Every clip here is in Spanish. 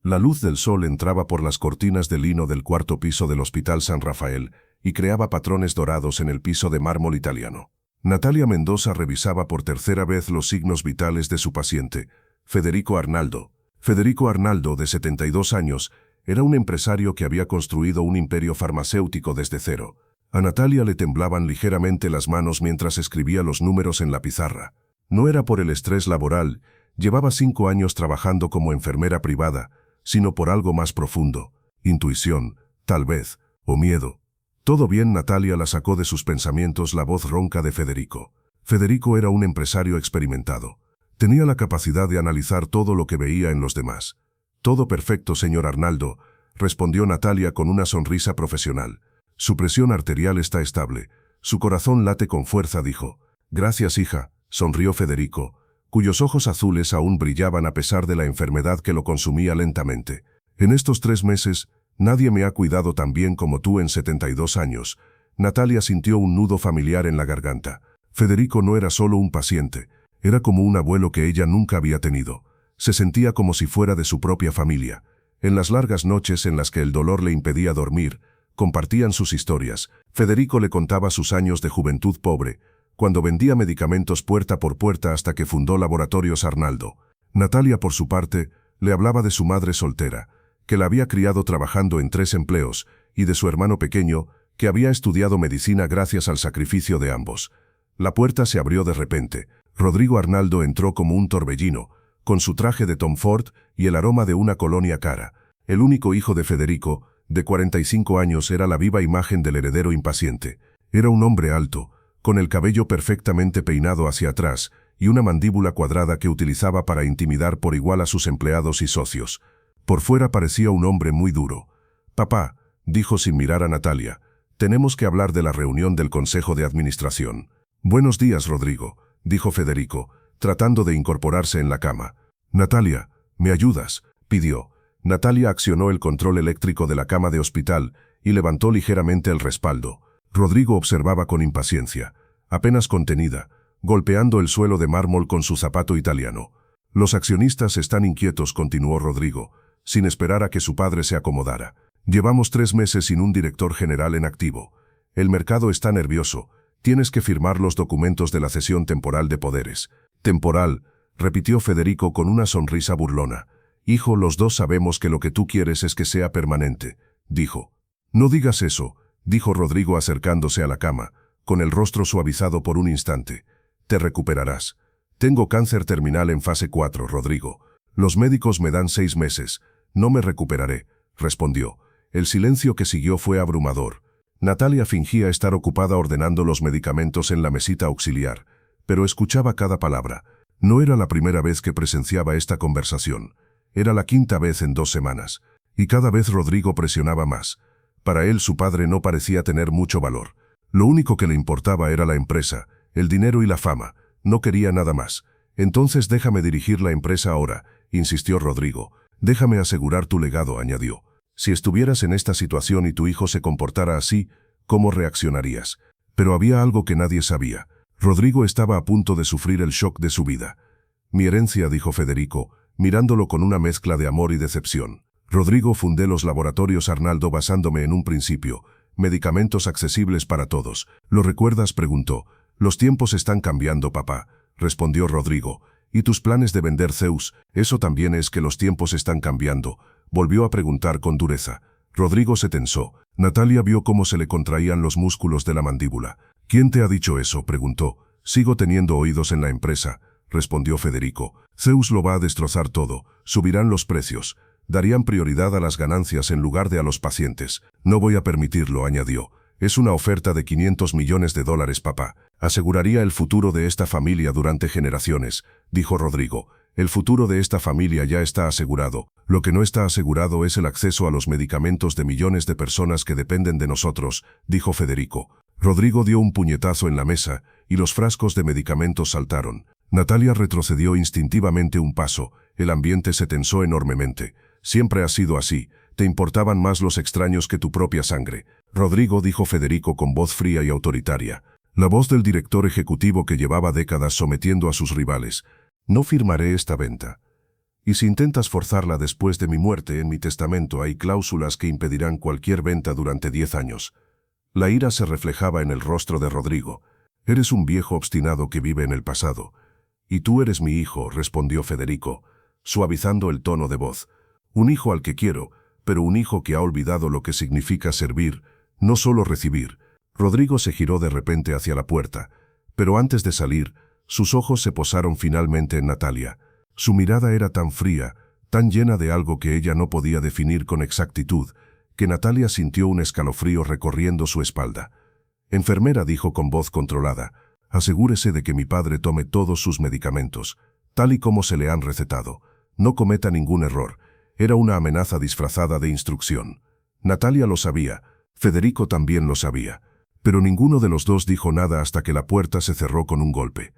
La luz del sol entraba por las cortinas de lino del cuarto piso del Hospital San Rafael y creaba patrones dorados en el piso de mármol italiano. Natalia Mendoza revisaba por tercera vez los signos vitales de su paciente, Federico Arnaldo. Federico Arnaldo, de 72 años, era un empresario que había construido un imperio farmacéutico desde cero. A Natalia le temblaban ligeramente las manos mientras escribía los números en la pizarra. No era por el estrés laboral, llevaba 5 años trabajando como enfermera privada, sino por algo más profundo, intuición, tal vez, o miedo. Todo bien. Natalia la sacó de sus pensamientos la voz ronca de Federico. Federico era un empresario experimentado. Tenía la capacidad de analizar todo lo que veía en los demás. Todo perfecto, señor Arnaldo, respondió Natalia con una sonrisa profesional. Su presión arterial está estable. Su corazón late con fuerza, dijo. Gracias, hija, sonrió Federico, cuyos ojos azules aún brillaban a pesar de la enfermedad que lo consumía lentamente. En estos 3 meses, nadie me ha cuidado tan bien como tú en 72 años. Natalia sintió un nudo familiar en la garganta. Federico no era solo un paciente, era como un abuelo que ella nunca había tenido. Se sentía como si fuera de su propia familia. En las largas noches en las que el dolor le impedía dormir, compartían sus historias. Federico le contaba sus años de juventud pobre, cuando vendía medicamentos puerta por puerta hasta que fundó Laboratorios Arnaldo. Natalia, por su parte, le hablaba de su madre soltera, que la había criado trabajando en 3 empleos, y de su hermano pequeño, que había estudiado medicina gracias al sacrificio de ambos. La puerta se abrió de repente. Rodrigo Arnaldo entró como un torbellino, con su traje de Tom Ford y el aroma de una colonia cara. El único hijo de Federico, de 45 años, era la viva imagen del heredero impaciente. Era un hombre alto, con el cabello perfectamente peinado hacia atrás y una mandíbula cuadrada que utilizaba para intimidar por igual a sus empleados y socios. Por fuera parecía un hombre muy duro. «Papá», dijo sin mirar a Natalia, «tenemos que hablar de la reunión del Consejo de Administración». «Buenos días, Rodrigo», dijo Federico, tratando de incorporarse en la cama. «Natalia, ¿me ayudas?», pidió. Natalia accionó el control eléctrico de la cama de hospital y levantó ligeramente el respaldo. Rodrigo observaba con impaciencia, apenas contenida, golpeando el suelo de mármol con su zapato italiano. «Los accionistas están inquietos», continuó Rodrigo, sin esperar a que su padre se acomodara. «Llevamos 3 meses sin un director general en activo. El mercado está nervioso. Tienes que firmar los documentos de la cesión temporal de poderes». «Temporal», repitió Federico con una sonrisa burlona. «Hijo, los dos sabemos que lo que tú quieres es que sea permanente», dijo. «No digas eso», dijo Rodrigo acercándose a la cama, con el rostro suavizado por un instante. «Te recuperarás. Tengo cáncer terminal en fase 4, Rodrigo. Los médicos me dan 6 meses. No me recuperaré», respondió. El silencio que siguió fue abrumador. Natalia fingía estar ocupada ordenando los medicamentos en la mesita auxiliar, pero escuchaba cada palabra. No era la primera vez que presenciaba esta conversación. Era la 5ª vez en 2 semanas. Y cada vez Rodrigo presionaba más. Para él su padre no parecía tener mucho valor. Lo único que le importaba era la empresa, el dinero y la fama. No quería nada más. «Entonces déjame dirigir la empresa ahora», insistió Rodrigo. «Déjame asegurar tu legado», añadió. «Si estuvieras en esta situación y tu hijo se comportara así, ¿cómo reaccionarías?». Pero había algo que nadie sabía. Rodrigo estaba a punto de sufrir el shock de su vida. «Mi herencia», dijo Federico, mirándolo con una mezcla de amor y decepción. «Rodrigo, fundé los Laboratorios Arnaldo basándome en un principio. Medicamentos accesibles para todos. ¿Lo recuerdas?», preguntó. «Los tiempos están cambiando, papá», respondió Rodrigo. «¿Y tus planes de vender Zeus? Eso también es que los tiempos están cambiando», volvió a preguntar con dureza. Rodrigo se tensó. Natalia vio cómo se le contraían los músculos de la mandíbula. «¿Quién te ha dicho eso?», preguntó. «Sigo teniendo oídos en la empresa», respondió Federico. «Zeus lo va a destrozar todo. Subirán los precios. Darían prioridad a las ganancias en lugar de a los pacientes. No voy a permitirlo», añadió. «Es una oferta de $500 millones, papá. Aseguraría el futuro de esta familia durante generaciones», dijo Rodrigo. «El futuro de esta familia ya está asegurado. Lo que no está asegurado es el acceso a los medicamentos de millones de personas que dependen de nosotros», dijo Federico. Rodrigo dio un puñetazo en la mesa y los frascos de medicamentos saltaron. Natalia retrocedió instintivamente un paso. El ambiente se tensó enormemente. «Siempre ha sido así. Te importaban más los extraños que tu propia sangre». «Rodrigo», dijo Federico con voz fría y autoritaria. La voz del director ejecutivo que llevaba décadas sometiendo a sus rivales. «No firmaré esta venta». Y si intentas forzarla después de mi muerte, en mi testamento hay cláusulas que impedirán cualquier venta durante 10 años. La ira se reflejaba en el rostro de Rodrigo. Eres un viejo obstinado que vive en el pasado. Y tú eres mi hijo, respondió Federico, suavizando el tono de voz. Un hijo al que quiero, pero un hijo que ha olvidado lo que significa servir, no solo recibir. Rodrigo se giró de repente hacia la puerta, pero antes de salir, sus ojos se posaron finalmente en Natalia. Su mirada era tan fría, tan llena de algo que ella no podía definir con exactitud, que Natalia sintió un escalofrío recorriendo su espalda. Enfermera, dijo con voz controlada, asegúrese de que mi padre tome todos sus medicamentos, tal y como se le han recetado. No cometa ningún error. Era una amenaza disfrazada de instrucción. Natalia lo sabía, Federico también lo sabía, pero ninguno de los dos dijo nada hasta que la puerta se cerró con un golpe.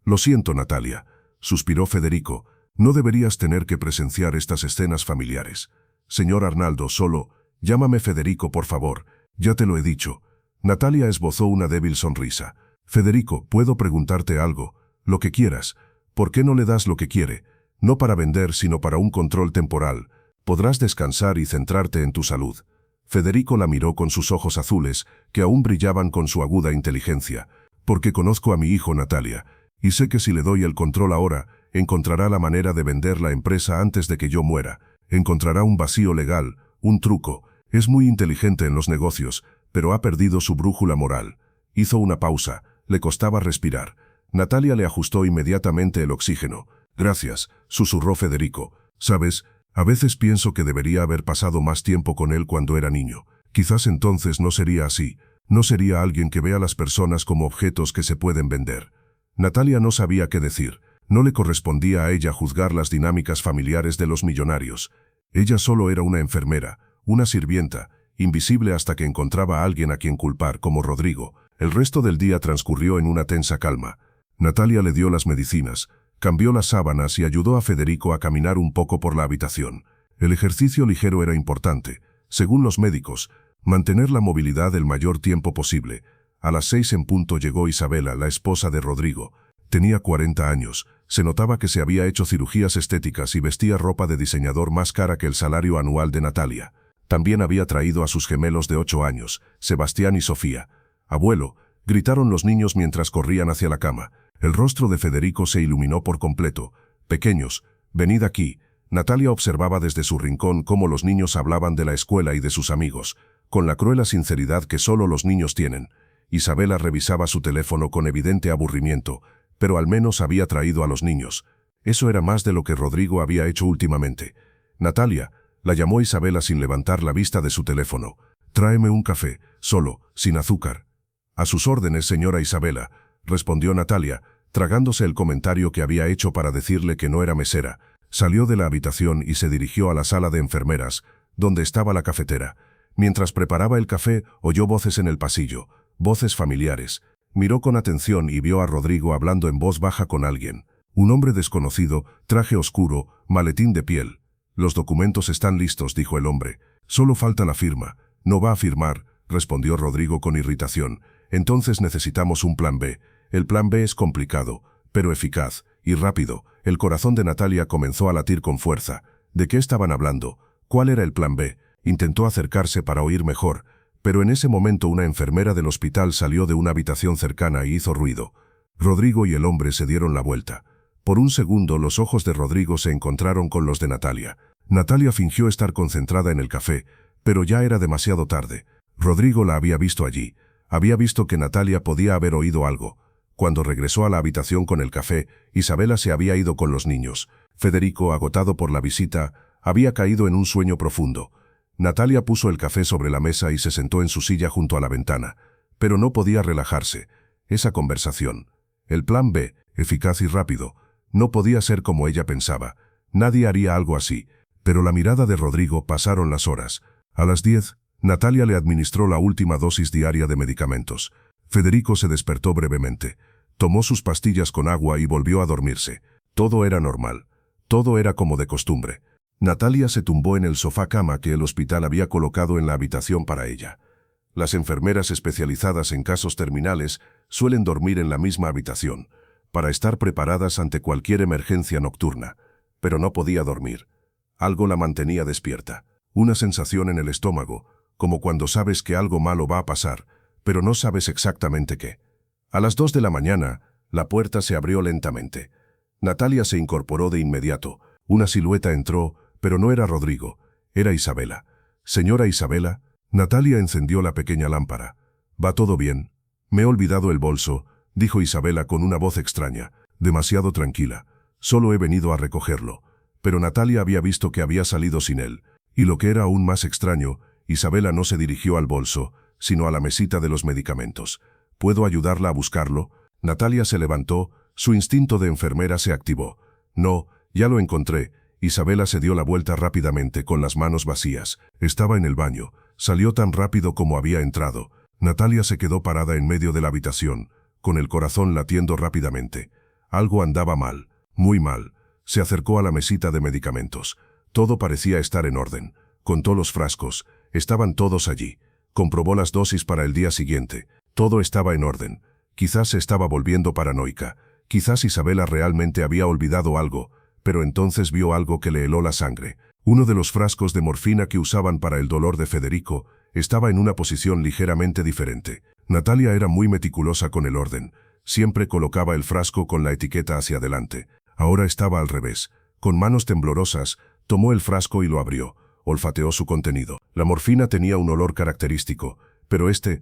Lo siento, Natalia, suspiró Federico, no deberías tener que presenciar estas escenas familiares. Señor Arnaldo, solo, llámame Federico, por favor, ya te lo he dicho. Natalia esbozó una débil sonrisa. Federico, ¿puedo preguntarte algo? Lo que quieras. ¿Por qué no le das lo que quiere? No para vender, sino para un control temporal. Podrás descansar y centrarte en tu salud. Federico la miró con sus ojos azules, que aún brillaban con su aguda inteligencia. Porque conozco a mi hijo, Natalia, y sé que si le doy el control ahora, encontrará la manera de vender la empresa antes de que yo muera. Encontrará un vacío legal, un truco. Es muy inteligente en los negocios, pero ha perdido su brújula moral. Hizo una pausa, le costaba respirar. Natalia le ajustó inmediatamente el oxígeno. Gracias, susurró Federico. Sabes, a veces pienso que debería haber pasado más tiempo con él cuando era niño. Quizás entonces no sería así. No sería alguien que vea a las personas como objetos que se pueden vender. Natalia no sabía qué decir. No le correspondía a ella juzgar las dinámicas familiares de los millonarios. Ella solo era una enfermera, una sirvienta, invisible hasta que encontraba a alguien a quien culpar, como Rodrigo. El resto del día transcurrió en una tensa calma. Natalia le dio las medicinas, cambió las sábanas y ayudó a Federico a caminar un poco por la habitación. El ejercicio ligero era importante. Según los médicos, mantener la movilidad el mayor tiempo posible. A las 6 en punto llegó Isabela, la esposa de Rodrigo. Tenía 40 años, se notaba que se había hecho cirugías estéticas y vestía ropa de diseñador más cara que el salario anual de Natalia. También había traído a sus gemelos de 8 años, Sebastián y Sofía. «Abuelo», gritaron los niños mientras corrían hacia la cama. El rostro de Federico se iluminó por completo. «Pequeños, venid aquí». Natalia observaba desde su rincón cómo los niños hablaban de la escuela y de sus amigos, con la cruel sinceridad que solo los niños tienen. Isabela revisaba su teléfono con evidente aburrimiento, pero al menos había traído a los niños. Eso era más de lo que Rodrigo había hecho últimamente. «Natalia», la llamó Isabela sin levantar la vista de su teléfono. «Tráeme un café, solo, sin azúcar». «A sus órdenes, señora Isabela», respondió Natalia, tragándose el comentario que había hecho para decirle que no era mesera. Salió de la habitación y se dirigió a la sala de enfermeras, donde estaba la cafetera. Mientras preparaba el café, oyó voces en el pasillo, voces familiares. Miró con atención y vio a Rodrigo hablando en voz baja con alguien. Un hombre desconocido, traje oscuro, maletín de piel. «Los documentos están listos», dijo el hombre. «Solo falta la firma». «No va a firmar», respondió Rodrigo con irritación. «Entonces necesitamos un plan B. El plan B es complicado, pero eficaz y rápido». El corazón de Natalia comenzó a latir con fuerza. ¿De qué estaban hablando? ¿Cuál era el plan B? Intentó acercarse para oír mejor, pero en ese momento una enfermera del hospital salió de una habitación cercana y hizo ruido. Rodrigo y el hombre se dieron la vuelta. Por un segundo los ojos de Rodrigo se encontraron con los de Natalia. Natalia fingió estar concentrada en el café, pero ya era demasiado tarde. Rodrigo la había visto allí. Había visto que Natalia podía haber oído algo. Cuando regresó a la habitación con el café, Isabela se había ido con los niños. Federico, agotado por la visita, había caído en un sueño profundo. Natalia puso el café sobre la mesa y se sentó en su silla junto a la ventana. Pero no podía relajarse. Esa conversación. El plan B, eficaz y rápido, no podía ser como ella pensaba. Nadie haría algo así. Pero la mirada de Rodrigo pasaron las horas. A las 10, Natalia le administró la última dosis diaria de medicamentos. Federico se despertó brevemente. Tomó sus pastillas con agua y volvió a dormirse. Todo era normal. Todo era como de costumbre. Natalia se tumbó en el sofá cama que el hospital había colocado en la habitación para ella. Las enfermeras especializadas en casos terminales suelen dormir en la misma habitación, para estar preparadas ante cualquier emergencia nocturna. pero no podía dormir. Algo la mantenía despierta. Una sensación en el estómago, como cuando sabes que algo malo va a pasar, pero no sabes exactamente qué. A las 2 de la mañana, la puerta se abrió lentamente. Natalia se incorporó de inmediato. Una silueta entró, pero no era Rodrigo, era Isabela. «Señora Isabela». Natalia encendió la pequeña lámpara. «¿Va todo bien?» «Me he olvidado el bolso», dijo Isabela con una voz extraña, demasiado tranquila. «Solo he venido a recogerlo». Pero Natalia había visto que había salido sin él. Y lo que era aún más extraño, Isabela no se dirigió al bolso, sino a la mesita de los medicamentos. «¿Puedo ayudarla a buscarlo?» Natalia se levantó, su instinto de enfermera se activó. «No, ya lo encontré». Isabela se dio la vuelta rápidamente, con las manos vacías. Estaba en el baño. Salió tan rápido como había entrado. Natalia se quedó parada en medio de la habitación, con el corazón latiendo rápidamente. Algo andaba mal, muy mal. Se acercó a la mesita de medicamentos. Todo parecía estar en orden. Contó los frascos. Estaban todos allí. Comprobó las dosis para el día siguiente. Todo estaba en orden. Quizás se estaba volviendo paranoica. Quizás Isabela realmente había olvidado algo, pero entonces vio algo que le heló la sangre. Uno de los frascos de morfina que usaban para el dolor de Federico estaba en una posición ligeramente diferente. Natalia era muy meticulosa con el orden. Siempre colocaba el frasco con la etiqueta hacia adelante. Ahora estaba al revés. Con manos temblorosas, tomó el frasco y lo abrió. Olfateó su contenido. La morfina tenía un olor característico, pero este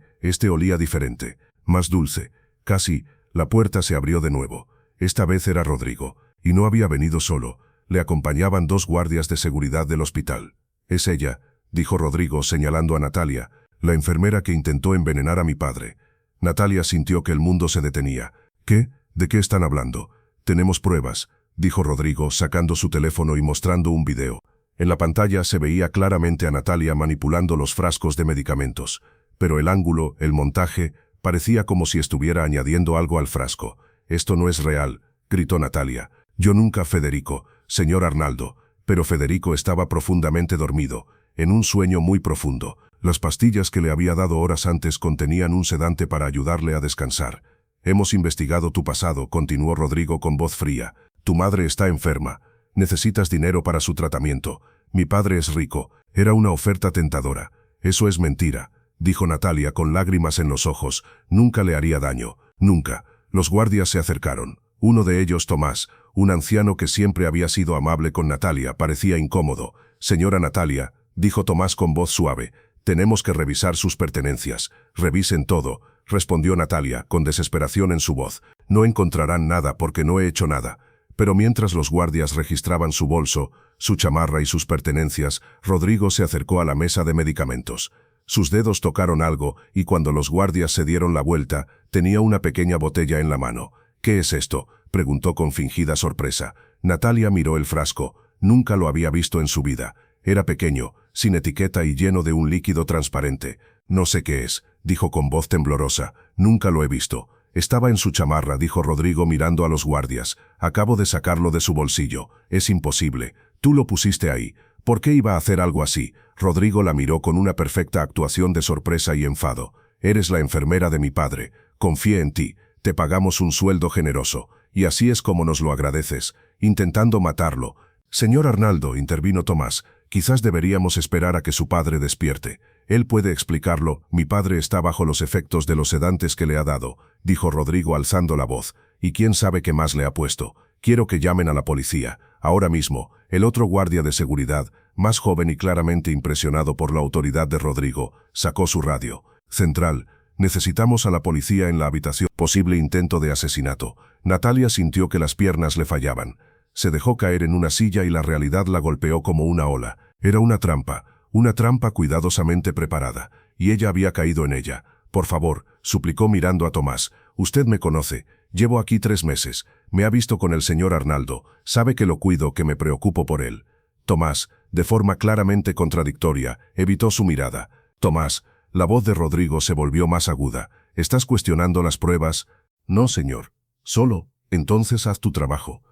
olía diferente, más dulce. Casi, la puerta se abrió de nuevo. Esta vez era Rodrigo, y no había venido solo. Le acompañaban 2 guardias de seguridad del hospital. «Es ella», dijo Rodrigo señalando a Natalia, «la enfermera que intentó envenenar a mi padre». Natalia sintió que el mundo se detenía. «¿Qué? ¿De qué están hablando?» «Tenemos pruebas», dijo Rodrigo sacando su teléfono y mostrando un video. En la pantalla se veía claramente a Natalia manipulando los frascos de medicamentos, pero el ángulo, el montaje, parecía como si estuviera añadiendo algo al frasco. «Esto no es real», gritó Natalia. «Yo nunca, Federico, señor Arnaldo». Pero Federico estaba profundamente dormido, en un sueño muy profundo. Las pastillas que le había dado horas antes contenían un sedante para ayudarle a descansar. «Hemos investigado tu pasado», continuó Rodrigo con voz fría. «Tu madre está enferma. Necesitas dinero para su tratamiento. Mi padre es rico». Era una oferta tentadora. «Eso es mentira», dijo Natalia con lágrimas en los ojos. «Nunca le haría daño. Nunca». Los guardias se acercaron. Uno de ellos, Tomás, un anciano que siempre había sido amable con Natalia, parecía incómodo. «Señora Natalia», dijo Tomás con voz suave, «tenemos que revisar sus pertenencias». «Revisen todo», respondió Natalia, con desesperación en su voz. «No encontrarán nada porque no he hecho nada». Pero mientras los guardias registraban su bolso, su chamarra y sus pertenencias, Rodrigo se acercó a la mesa de medicamentos. Sus dedos tocaron algo y cuando los guardias se dieron la vuelta, tenía una pequeña botella en la mano. «¿Qué es esto?», preguntó con fingida sorpresa. Natalia miró el frasco. Nunca lo había visto en su vida. Era pequeño, sin etiqueta y lleno de un líquido transparente. «No sé qué es», dijo con voz temblorosa. «Nunca lo he visto». «Estaba en su chamarra», dijo Rodrigo mirando a los guardias. «Acabo de sacarlo de su bolsillo. Es imposible. Tú lo pusiste ahí. ¿Por qué iba a hacer algo así?» Rodrigo la miró con una perfecta actuación de sorpresa y enfado. «Eres la enfermera de mi padre. Confié en ti. Te pagamos un sueldo generoso. Y así es como nos lo agradeces, intentando matarlo». «Señor Arnaldo», intervino Tomás, «quizás deberíamos esperar a que su padre despierte. Él puede explicarlo. Mi padre está bajo los efectos de los sedantes que le ha dado», dijo Rodrigo alzando la voz. «Y quién sabe qué más le ha puesto. Quiero que llamen a la policía. Ahora mismo». El otro guardia de seguridad, más joven y claramente impresionado por la autoridad de Rodrigo, sacó su radio. «Central, necesitamos a la policía en la habitación». Posible intento de asesinato. Natalia sintió que las piernas le fallaban. Se dejó caer en una silla y la realidad la golpeó como una ola. Era una trampa cuidadosamente preparada, y ella había caído en ella. «Por favor», suplicó mirando a Tomás, «usted me conoce. Llevo aquí 3 meses. Me ha visto con el señor Arnaldo. Sabe que lo cuido, que me preocupo por él». Tomás, de forma claramente contradictoria, evitó su mirada. «Tomás», la voz de Rodrigo se volvió más aguda. «¿Estás cuestionando las pruebas?» «No, señor. Solo, entonces haz tu trabajo».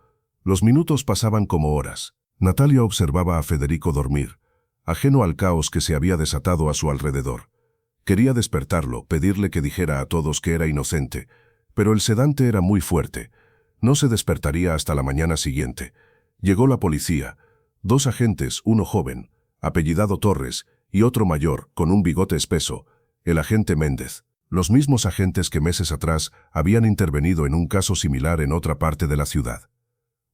Los minutos pasaban como horas. Natalia observaba a Federico dormir, ajeno al caos que se había desatado a su alrededor. Quería despertarlo, pedirle que dijera a todos que era inocente, pero el sedante era muy fuerte. No se despertaría hasta la mañana siguiente. Llegó la policía. 2 agentes, uno joven, apellidado Torres, y otro mayor, con un bigote espeso, el agente Méndez. Los mismos agentes que meses atrás habían intervenido en un caso similar en otra parte de la ciudad.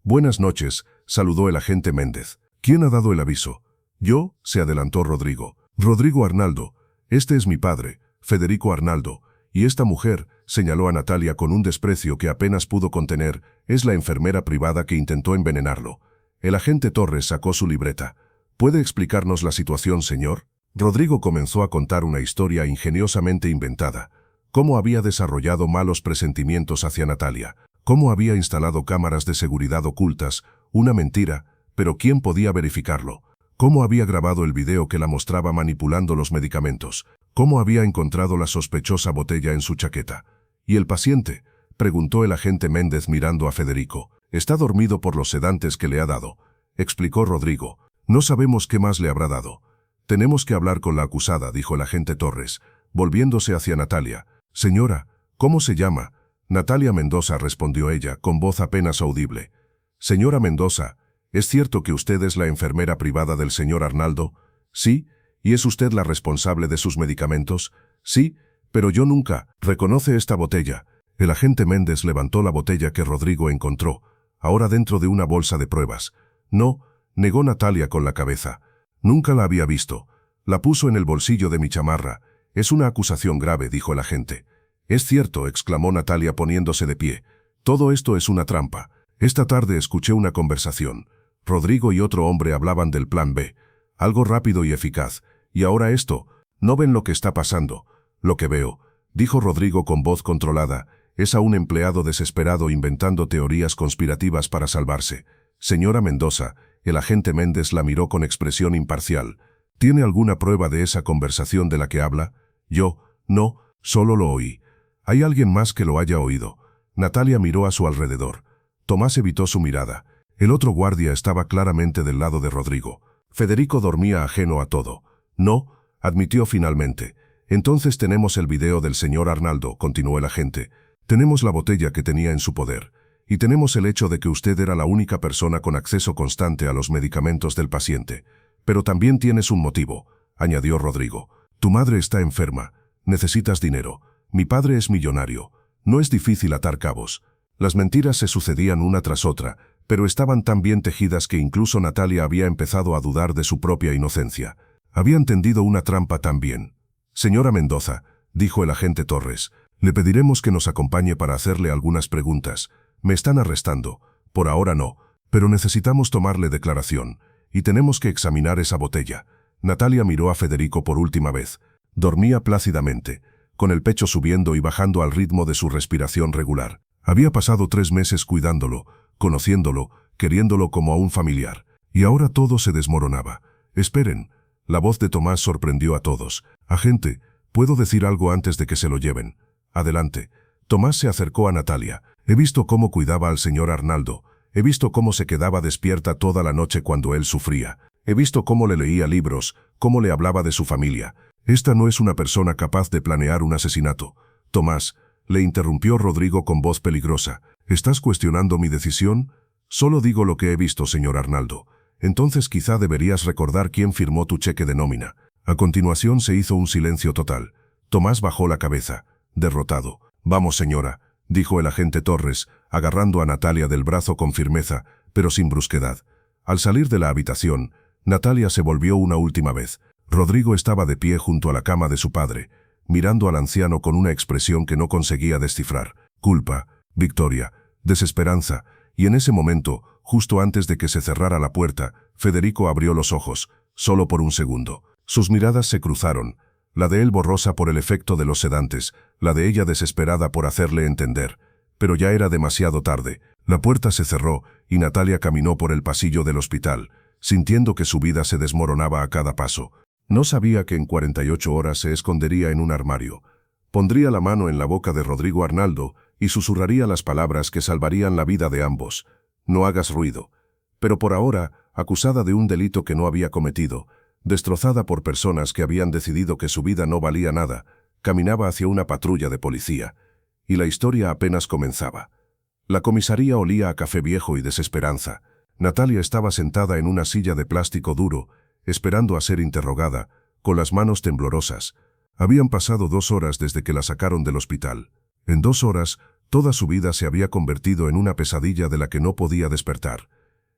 «Buenas noches», saludó el agente Méndez. «¿Quién ha dado el aviso?» «Yo», se adelantó Rodrigo. «Rodrigo Arnaldo. Este es mi padre, Federico Arnaldo, y esta mujer», señaló a Natalia con un desprecio que apenas pudo contener, «es la enfermera privada que intentó envenenarlo». El agente Torres sacó su libreta. «¿Puede explicarnos la situación, señor?» Rodrigo comenzó a contar una historia ingeniosamente inventada. Cómo había desarrollado malos presentimientos hacia Natalia, cómo había instalado cámaras de seguridad ocultas, una mentira, pero ¿quién podía verificarlo? Cómo había grabado el video que la mostraba manipulando los medicamentos, cómo había encontrado la sospechosa botella en su chaqueta. ¿Y el paciente?, preguntó el agente Méndez mirando a Federico. «Está dormido por los sedantes que le ha dado», explicó Rodrigo. «No sabemos qué más le habrá dado». «Tenemos que hablar con la acusada», dijo el agente Torres, volviéndose hacia Natalia. «Señora, ¿cómo se llama?» «Natalia Mendoza», respondió ella, con voz apenas audible. «Señora Mendoza, ¿es cierto que usted es la enfermera privada del señor Arnaldo?» «Sí». «¿Y es usted la responsable de sus medicamentos?» «Sí, pero yo nunca». «¿Reconoce esta botella?» El agente Méndez levantó la botella que Rodrigo encontró, ahora dentro de una bolsa de pruebas. «No», negó Natalia con la cabeza. «Nunca la había visto. La puso en el bolsillo de mi chamarra. Es una acusación grave», dijo el agente. «Es cierto», exclamó Natalia poniéndose de pie. «Todo esto es una trampa. Esta tarde escuché una conversación. Rodrigo y otro hombre hablaban del plan B. Algo rápido y eficaz. Y ahora esto. ¿No ven lo que está pasando?» «Lo que veo», dijo Rodrigo con voz controlada, «es a un empleado desesperado inventando teorías conspirativas para salvarse». «Señora Mendoza», el agente Méndez la miró con expresión imparcial. «¿Tiene alguna prueba de esa conversación de la que habla?» «Yo, no, solo lo oí». «¿Hay alguien más que lo haya oído?» Natalia miró a su alrededor. Tomás evitó su mirada. El otro guardia estaba claramente del lado de Rodrigo. Federico dormía ajeno a todo. «No», admitió finalmente. «Entonces tenemos el video del señor Arnaldo», continuó el agente. «Tenemos la botella que tenía en su poder. Y tenemos el hecho de que usted era la única persona con acceso constante a los medicamentos del paciente. Pero también tienes un motivo», añadió Rodrigo. «Tu madre está enferma. Necesitas dinero. Mi padre es millonario. No es difícil atar cabos». Las mentiras se sucedían una tras otra, pero estaban tan bien tejidas que incluso Natalia había empezado a dudar de su propia inocencia. Habían tendido una trampa también. «Señora Mendoza», dijo el agente Torres, «le pediremos que nos acompañe para hacerle algunas preguntas. Me están arrestando. Por ahora no, pero necesitamos tomarle declaración. Y tenemos que examinar esa botella». Natalia miró a Federico por última vez. Dormía plácidamente, con el pecho subiendo y bajando al ritmo de su respiración regular. Había pasado 3 meses cuidándolo, conociéndolo, queriéndolo como a un familiar. Y ahora todo se desmoronaba. «Esperen». La voz de Tomás sorprendió a todos. «Agente, ¿puedo decir algo antes de que se lo lleven?» «Adelante». Tomás se acercó a Natalia. «He visto cómo cuidaba al señor Arnaldo. He visto cómo se quedaba despierta toda la noche cuando él sufría. He visto cómo le leía libros, cómo le hablaba de su familia. Esta no es una persona capaz de planear un asesinato». «Tomás», le interrumpió Rodrigo con voz peligrosa. «¿Estás cuestionando mi decisión?» «Solo digo lo que he visto, señor Arnaldo. Entonces quizá deberías recordar quién firmó tu cheque de nómina». A continuación se hizo un silencio total. Tomás bajó la cabeza, derrotado. «Vamos, señora», dijo el agente Torres, agarrando a Natalia del brazo con firmeza, pero sin brusquedad. Al salir de la habitación, Natalia se volvió una última vez. Rodrigo estaba de pie junto a la cama de su padre, mirando al anciano con una expresión que no conseguía descifrar. Culpa, victoria, desesperanza, y en ese momento, justo antes de que se cerrara la puerta, Federico abrió los ojos, solo por un segundo. Sus miradas se cruzaron, la de él borrosa por el efecto de los sedantes, la de ella desesperada por hacerle entender. Pero ya era demasiado tarde. La puerta se cerró y Natalia caminó por el pasillo del hospital, sintiendo que su vida se desmoronaba a cada paso. No sabía que en 48 horas se escondería en un armario. Pondría la mano en la boca de Rodrigo Arnaldo y susurraría las palabras que salvarían la vida de ambos. «No hagas ruido». Pero por ahora, acusada de un delito que no había cometido, destrozada por personas que habían decidido que su vida no valía nada, caminaba hacia una patrulla de policía. Y la historia apenas comenzaba. La comisaría olía a café viejo y desesperanza. Natalia estaba sentada en una silla de plástico duro, esperando a ser interrogada, con las manos temblorosas. Habían pasado 2 horas desde que la sacaron del hospital. En 2 horas, toda su vida se había convertido en una pesadilla de la que no podía despertar.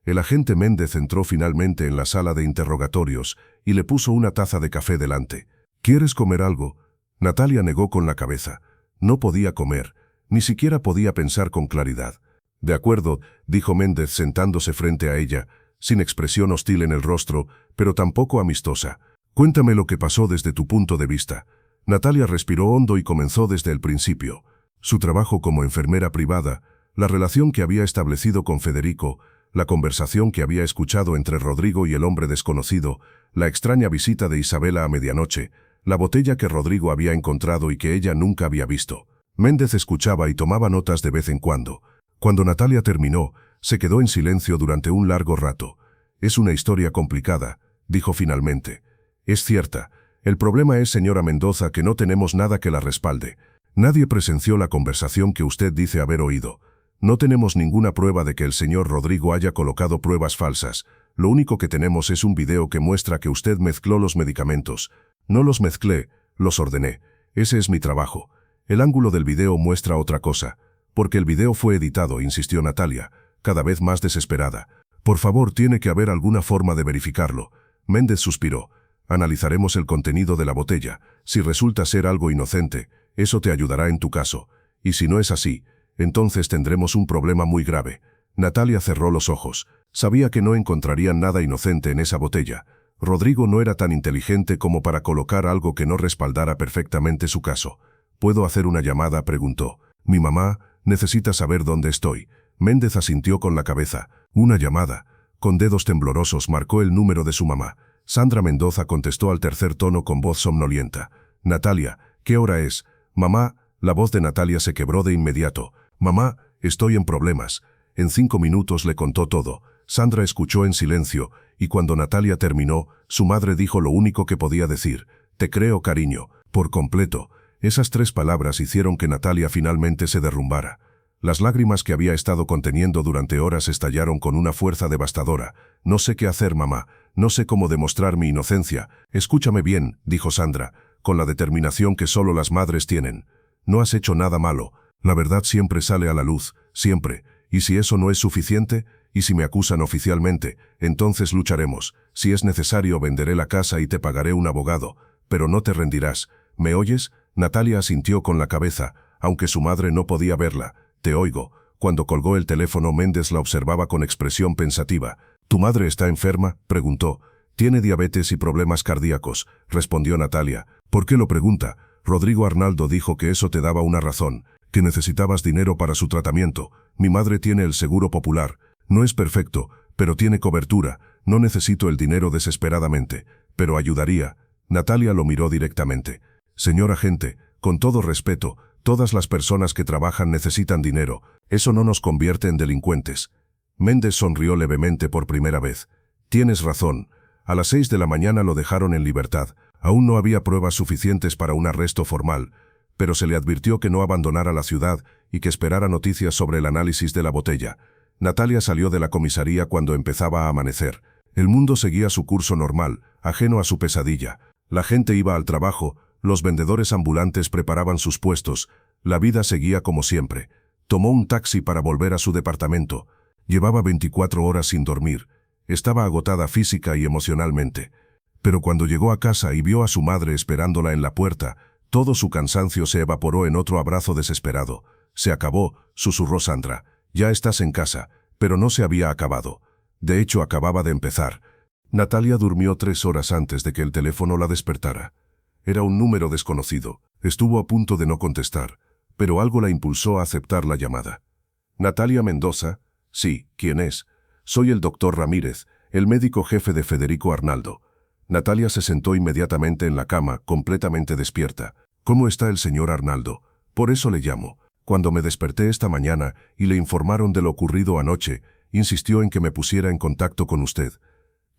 El agente Méndez entró finalmente en la sala de interrogatorios y le puso una taza de café delante. ¿Quieres comer algo? Natalia negó con la cabeza. No podía comer, ni siquiera podía pensar con claridad. De acuerdo, dijo Méndez sentándose frente a ella, sin expresión hostil en el rostro, pero tampoco amistosa. Cuéntame lo que pasó desde tu punto de vista. Natalia respiró hondo y comenzó desde el principio. Su trabajo como enfermera privada, la relación que había establecido con Federico, la conversación que había escuchado entre Rodrigo y el hombre desconocido, la extraña visita de Isabela a medianoche, la botella que Rodrigo había encontrado y que ella nunca había visto. Méndez escuchaba y tomaba notas de vez en cuando. Cuando Natalia terminó, se quedó en silencio durante un largo rato. Es una historia complicada, dijo finalmente. Es cierta. El problema es, señora Mendoza, que no tenemos nada que la respalde. Nadie presenció la conversación que usted dice haber oído. No tenemos ninguna prueba de que el señor Rodrigo haya colocado pruebas falsas. Lo único que tenemos es un video que muestra que usted mezcló los medicamentos. No los mezclé, los ordené. Ese es mi trabajo. El ángulo del video muestra otra cosa. Porque el video fue editado, insistió Natalia, cada vez más desesperada. Por favor, tiene que haber alguna forma de verificarlo. Méndez suspiró. Analizaremos el contenido de la botella. Si resulta ser algo inocente, eso te ayudará en tu caso. Y si no es así, entonces tendremos un problema muy grave. Natalia cerró los ojos. Sabía que no encontrarían nada inocente en esa botella. Rodrigo no era tan inteligente como para colocar algo que no respaldara perfectamente su caso. ¿Puedo hacer una llamada?, preguntó. Mi mamá necesita saber dónde estoy. Méndez asintió con la cabeza. Una llamada. Con dedos temblorosos marcó el número de su mamá. Sandra Mendoza contestó al tercer tono con voz somnolienta. Natalia, ¿qué hora es? Mamá, la voz de Natalia se quebró de inmediato. Mamá, estoy en problemas. En 5 minutos le contó todo. Sandra escuchó en silencio, y cuando Natalia terminó, su madre dijo lo único que podía decir. Te creo, cariño, por completo. Esas 3 palabras hicieron que Natalia finalmente se derrumbara. Las lágrimas que había estado conteniendo durante horas estallaron con una fuerza devastadora. No sé qué hacer, mamá. No sé cómo demostrar mi inocencia. Escúchame bien, dijo Sandra, con la determinación que solo las madres tienen. No has hecho nada malo. La verdad siempre sale a la luz, siempre. Y si eso no es suficiente, y si me acusan oficialmente, entonces lucharemos. Si es necesario, venderé la casa y te pagaré un abogado. Pero no te rendirás. ¿Me oyes? Natalia asintió con la cabeza, aunque su madre no podía verla. Te oigo. Cuando colgó el teléfono, Méndez la observaba con expresión pensativa. ¿Tu madre está enferma?, preguntó. Tiene diabetes y problemas cardíacos, respondió Natalia. ¿Por qué lo pregunta? Rodrigo Arnaldo dijo que eso te daba una razón, que necesitabas dinero para su tratamiento. Mi madre tiene el seguro popular. No es perfecto, pero tiene cobertura. No necesito el dinero desesperadamente, pero ayudaría. Natalia lo miró directamente. Señor agente, con todo respeto, todas las personas que trabajan necesitan dinero. Eso no nos convierte en delincuentes. Méndez sonrió levemente por primera vez. Tienes razón. A las 6 de la mañana lo dejaron en libertad. Aún no había pruebas suficientes para un arresto formal, pero se le advirtió que no abandonara la ciudad y que esperara noticias sobre el análisis de la botella. Natalia salió de la comisaría cuando empezaba a amanecer. El mundo seguía su curso normal, ajeno a su pesadilla. La gente iba al trabajo, los vendedores ambulantes preparaban sus puestos, la vida seguía como siempre. Tomó un taxi para volver a su departamento. Llevaba 24 horas sin dormir. Estaba agotada física y emocionalmente. Pero cuando llegó a casa y vio a su madre esperándola en la puerta, todo su cansancio se evaporó en otro abrazo desesperado. Se acabó, susurró Sandra. Ya estás en casa, pero no se había acabado. De hecho, acababa de empezar. Natalia durmió 3 horas antes de que el teléfono la despertara. Era un número desconocido. Estuvo a punto de no contestar, pero algo la impulsó a aceptar la llamada. Natalia Mendoza. Sí, ¿quién es? Soy el doctor Ramírez, el médico jefe de Federico Arnaldo. Natalia se sentó inmediatamente en la cama, completamente despierta. ¿Cómo está el señor Arnaldo? Por eso le llamo. Cuando me desperté esta mañana y le informaron de lo ocurrido anoche, insistió en que me pusiera en contacto con usted.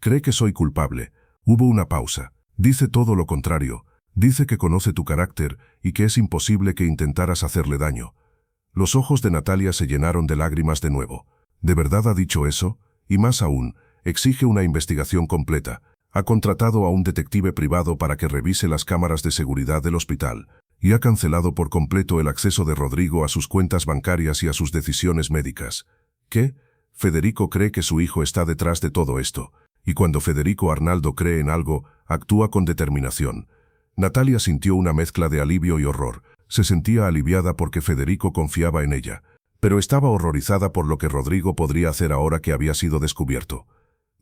¿Cree que soy culpable? Hubo una pausa. Dice todo lo contrario. Dice que conoce tu carácter y que es imposible que intentaras hacerle daño. Los ojos de Natalia se llenaron de lágrimas de nuevo. ¿De verdad ha dicho eso? Y más aún, exige una investigación completa. Ha contratado a un detective privado para que revise las cámaras de seguridad del hospital y ha cancelado por completo el acceso de Rodrigo a sus cuentas bancarias y a sus decisiones médicas. ¿Qué? Federico cree que su hijo está detrás de todo esto, y cuando Federico Arnaldo cree en algo, actúa con determinación. Natalia sintió una mezcla de alivio y horror. Se sentía aliviada porque Federico confiaba en ella, pero estaba horrorizada por lo que Rodrigo podría hacer ahora que había sido descubierto.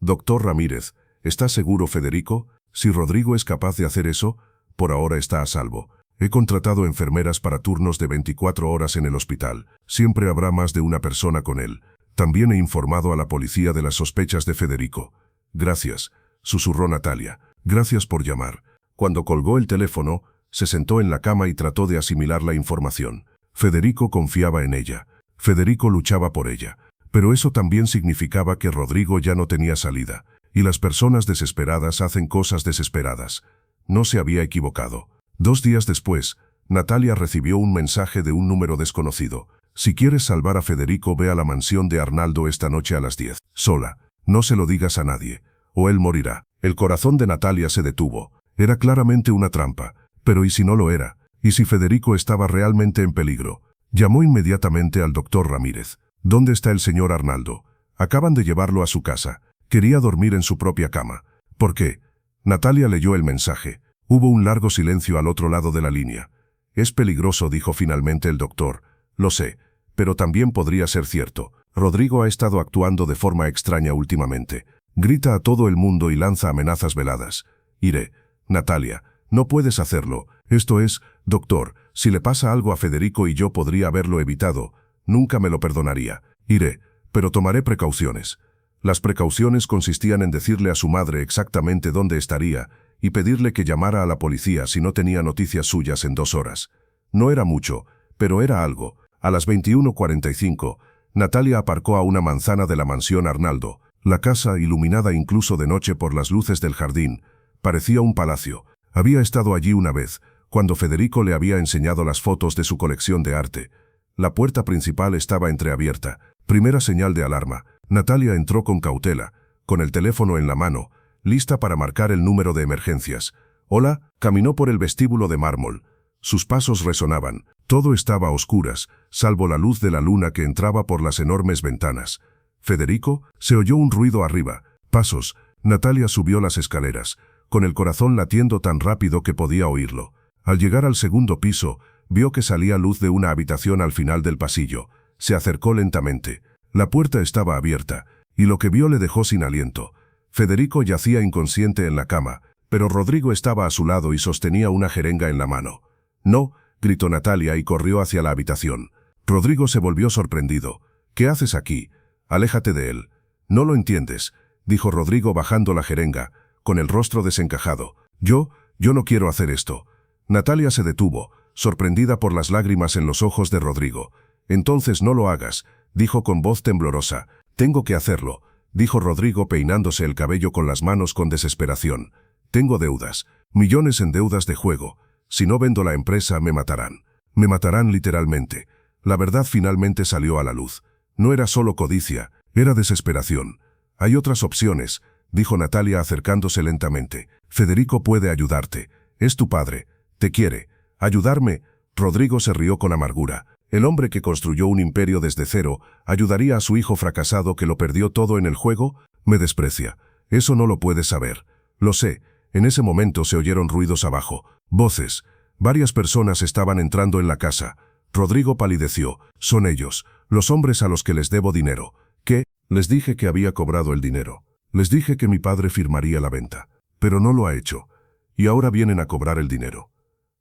Doctor Ramírez, ¿está seguro, Federico? Si Rodrigo es capaz de hacer eso, por ahora está a salvo. He contratado enfermeras para turnos de 24 horas en el hospital. Siempre habrá más de una persona con él. También he informado a la policía de las sospechas de Federico. Gracias, susurró Natalia. Gracias por llamar. Cuando colgó el teléfono, se sentó en la cama y trató de asimilar la información. Federico confiaba en ella. Federico luchaba por ella. Pero eso también significaba que Rodrigo ya no tenía salida. Y las personas desesperadas hacen cosas desesperadas. No se había equivocado. 2 días después, Natalia recibió un mensaje de un número desconocido. Si quieres salvar a Federico, ve a la mansión de Arnaldo esta noche a las 10. Sola. No se lo digas a nadie. O él morirá. El corazón de Natalia se detuvo. Era claramente una trampa. Pero ¿y si no lo era? ¿Y si Federico estaba realmente en peligro? Llamó inmediatamente al doctor Ramírez. ¿Dónde está el señor Arnaldo? Acaban de llevarlo a su casa. Quería dormir en su propia cama. ¿Por qué? Natalia leyó el mensaje. Hubo un largo silencio al otro lado de la línea. Es peligroso, dijo finalmente el doctor. Lo sé, pero también podría ser cierto. Rodrigo ha estado actuando de forma extraña últimamente. Grita a todo el mundo y lanza amenazas veladas. Iré. Natalia, no puedes hacerlo. Esto es, doctor, si le pasa algo a Federico y yo podría haberlo evitado, nunca me lo perdonaría. Iré, pero tomaré precauciones. Las precauciones consistían en decirle a su madre exactamente dónde estaría y pedirle que llamara a la policía si no tenía noticias suyas en 2 horas. No era mucho, pero era algo. A las 21:45, Natalia aparcó a una manzana de la mansión Arnaldo. La casa, iluminada incluso de noche por las luces del jardín, parecía un palacio. Había estado allí una vez, cuando Federico le había enseñado las fotos de su colección de arte. La puerta principal estaba entreabierta. Primera señal de alarma. Natalia entró con cautela, con el teléfono en la mano, lista para marcar el número de emergencias. Hola, caminó por el vestíbulo de mármol. Sus pasos resonaban. Todo estaba a oscuras, salvo la luz de la luna que entraba por las enormes ventanas. Federico, se oyó un ruido arriba. Pasos. Natalia subió las escaleras, con el corazón latiendo tan rápido que podía oírlo. Al llegar al segundo piso, vio que salía luz de una habitación al final del pasillo. Se acercó lentamente. La puerta estaba abierta, y lo que vio le dejó sin aliento. Federico yacía inconsciente en la cama, pero Rodrigo estaba a su lado y sostenía una jeringa en la mano. «No», gritó Natalia y corrió hacia la habitación. Rodrigo se volvió sorprendido. «¿Qué haces aquí? Aléjate de él». «No lo entiendes», dijo Rodrigo bajando la jeringa, con el rostro desencajado. Yo no quiero hacer esto». Natalia se detuvo, sorprendida por las lágrimas en los ojos de Rodrigo. «Entonces no lo hagas», dijo con voz temblorosa. «Tengo que hacerlo», dijo Rodrigo peinándose el cabello con las manos con desesperación. «Tengo deudas, millones en deudas de juego. Si no vendo la empresa, me matarán. Me matarán literalmente». La verdad finalmente salió a la luz. No era solo codicia, era desesperación. «Hay otras opciones», dijo Natalia acercándose lentamente. «Federico puede ayudarte. Es tu padre. Te quiere. ¿Ayudarme?» Rodrigo se rió con amargura. El hombre que construyó un imperio desde cero, ¿ayudaría a su hijo fracasado que lo perdió todo en el juego? Me desprecia. Eso no lo puedes saber. Lo sé. En ese momento se oyeron ruidos abajo. Voces. Varias personas estaban entrando en la casa. Rodrigo palideció. Son ellos, los hombres a los que les debo dinero. ¿Qué? Les dije que había cobrado el dinero. Les dije que mi padre firmaría la venta. Pero no lo ha hecho. Y ahora vienen a cobrar el dinero.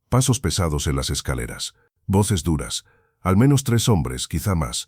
Pasos pesados en las escaleras. Voces duras. Al menos 3 hombres, quizá más.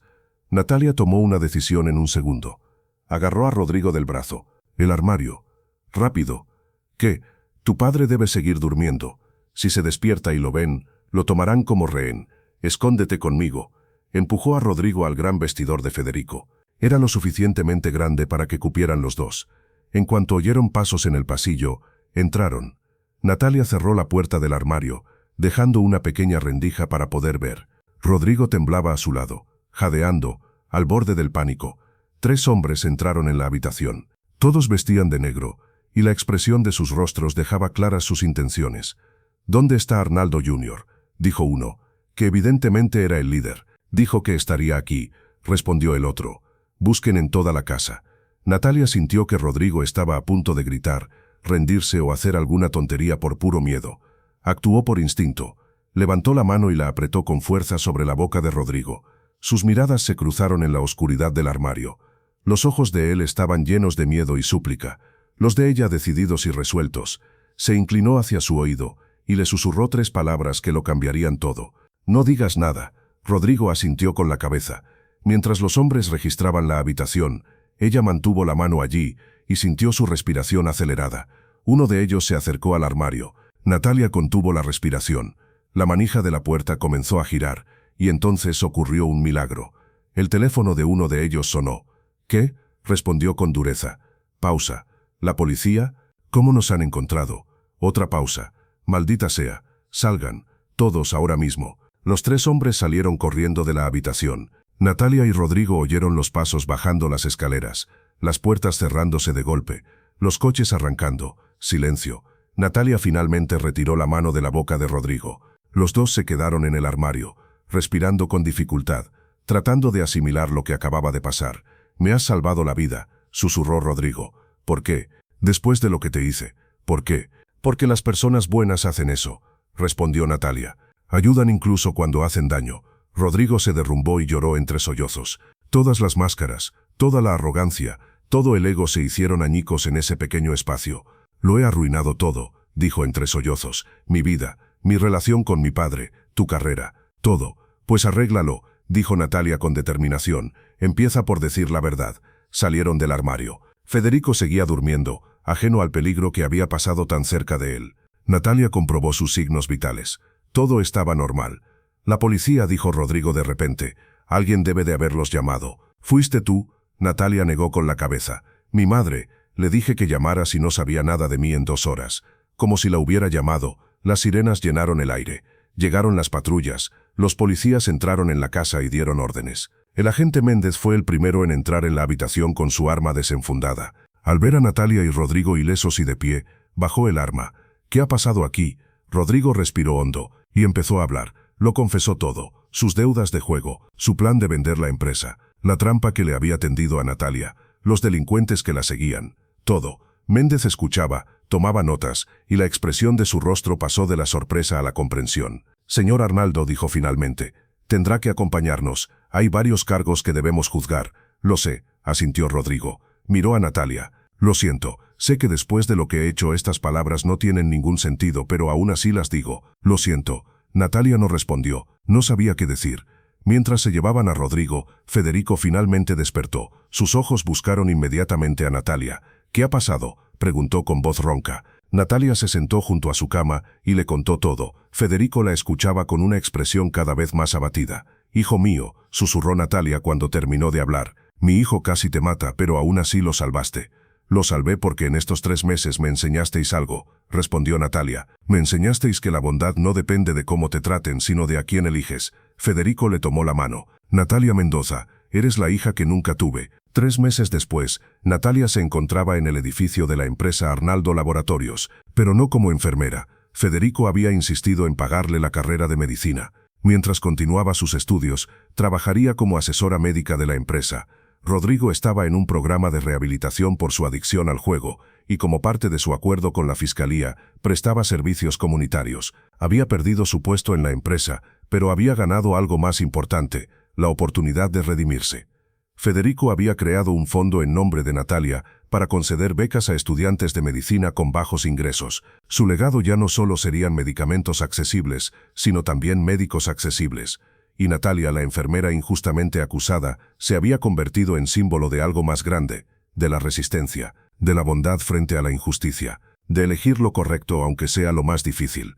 Natalia tomó una decisión en un segundo. Agarró a Rodrigo del brazo. El armario. Rápido. ¿Qué? Tu padre debe seguir durmiendo. Si se despierta y lo ven, lo tomarán como rehén. Escóndete conmigo. Empujó a Rodrigo al gran vestidor de Federico. Era lo suficientemente grande para que cupieran los dos. En cuanto oyeron pasos en el pasillo, entraron. Natalia cerró la puerta del armario, dejando una pequeña rendija para poder ver. Rodrigo temblaba a su lado, jadeando, al borde del pánico. 3 hombres entraron en la habitación. Todos vestían de negro, y la expresión de sus rostros dejaba claras sus intenciones. «¿Dónde está Arnaldo Jr.?» dijo uno, que evidentemente era el líder. «Dijo que estaría aquí», respondió el otro. «Busquen en toda la casa». Natalia sintió que Rodrigo estaba a punto de gritar, rendirse o hacer alguna tontería por puro miedo. Actuó por instinto. Levantó la mano y la apretó con fuerza sobre la boca de Rodrigo. Sus miradas se cruzaron en la oscuridad del armario. Los ojos de él estaban llenos de miedo y súplica, los de ella decididos y resueltos. Se inclinó hacia su oído y le susurró 3 palabras que lo cambiarían todo. «No digas nada». Rodrigo asintió con la cabeza. Mientras los hombres registraban la habitación, ella mantuvo la mano allí y sintió su respiración acelerada. Uno de ellos se acercó al armario. Natalia contuvo la respiración. La manija de la puerta comenzó a girar, y entonces ocurrió un milagro. El teléfono de uno de ellos sonó. «¿Qué?», respondió con dureza. Pausa. «¿La policía? ¿Cómo nos han encontrado?» Otra pausa. «Maldita sea. Salgan. Todos ahora mismo». Los 3 hombres salieron corriendo de la habitación. Natalia y Rodrigo oyeron los pasos bajando las escaleras, las puertas cerrándose de golpe, los coches arrancando. Silencio. Natalia finalmente retiró la mano de la boca de Rodrigo. Los dos se quedaron en el armario, respirando con dificultad, tratando de asimilar lo que acababa de pasar. «Me has salvado la vida», susurró Rodrigo. «¿Por qué? Después de lo que te hice. ¿Por qué?» «Porque las personas buenas hacen eso», respondió Natalia. «Ayudan incluso cuando hacen daño». Rodrigo se derrumbó y lloró entre sollozos. Todas las máscaras, toda la arrogancia, todo el ego se hicieron añicos en ese pequeño espacio. «Lo he arruinado todo», dijo entre sollozos. «Mi vida, mi relación con mi padre, tu carrera, todo». «Pues arréglalo», dijo Natalia con determinación. «Empieza por decir la verdad». Salieron del armario. Federico seguía durmiendo, ajeno al peligro que había pasado tan cerca de él. Natalia comprobó sus signos vitales. Todo estaba normal. «La policía», dijo Rodrigo de repente. «Alguien debe de haberlos llamado». «¿Fuiste tú?». Natalia negó con la cabeza. «Mi madre. Le dije que llamara si no sabía nada de mí en 2 horas». Como si la hubiera llamado, las sirenas llenaron el aire. Llegaron las patrullas. Los policías entraron en la casa y dieron órdenes. El agente Méndez fue el primero en entrar en la habitación con su arma desenfundada. Al ver a Natalia y Rodrigo ilesos y de pie, bajó el arma. «¿Qué ha pasado aquí?». Rodrigo respiró hondo y empezó a hablar. Lo confesó todo, sus deudas de juego, su plan de vender la empresa, la trampa que le había tendido a Natalia, los delincuentes que la seguían, todo. Méndez escuchaba, tomaba notas, y la expresión de su rostro pasó de la sorpresa a la comprensión. «Señor Arnaldo», dijo finalmente, «tendrá que acompañarnos, hay varios cargos que debemos juzgar». «Lo sé», asintió Rodrigo. Miró a Natalia. «Lo siento, sé que después de lo que he hecho estas palabras no tienen ningún sentido, pero aún así las digo. Lo siento». Natalia no respondió, no sabía qué decir. Mientras se llevaban a Rodrigo, Federico finalmente despertó. Sus ojos buscaron inmediatamente a Natalia. «¿Qué ha pasado?», preguntó con voz ronca. Natalia se sentó junto a su cama y le contó todo. Federico la escuchaba con una expresión cada vez más abatida. «Hijo mío», susurró Natalia cuando terminó de hablar. «Mi hijo casi te mata, pero aún así lo salvaste». «Lo salvé porque en estos 3 meses me enseñasteis algo», respondió Natalia. «Me enseñasteis que la bondad no depende de cómo te traten, sino de a quién eliges». Federico le tomó la mano. «Natalia Mendoza, eres la hija que nunca tuve». 3 meses después, Natalia se encontraba en el edificio de la empresa Arnaldo Laboratorios, pero no como enfermera. Federico había insistido en pagarle la carrera de medicina. Mientras continuaba sus estudios, trabajaría como asesora médica de la empresa. Rodrigo estaba en un programa de rehabilitación por su adicción al juego, y como parte de su acuerdo con la fiscalía, prestaba servicios comunitarios. Había perdido su puesto en la empresa, pero había ganado algo más importante, la oportunidad de redimirse. Federico había creado un fondo en nombre de Natalia para conceder becas a estudiantes de medicina con bajos ingresos. Su legado ya no solo serían medicamentos accesibles, sino también médicos accesibles. Y Natalia, la enfermera injustamente acusada, se había convertido en símbolo de algo más grande, de la resistencia, de la bondad frente a la injusticia, de elegir lo correcto aunque sea lo más difícil.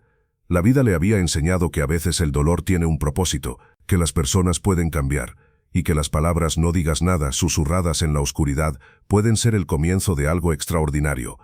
La vida le había enseñado que a veces el dolor tiene un propósito, que las personas pueden cambiar, y que las palabras «no digas nada» susurradas en la oscuridad pueden ser el comienzo de algo extraordinario.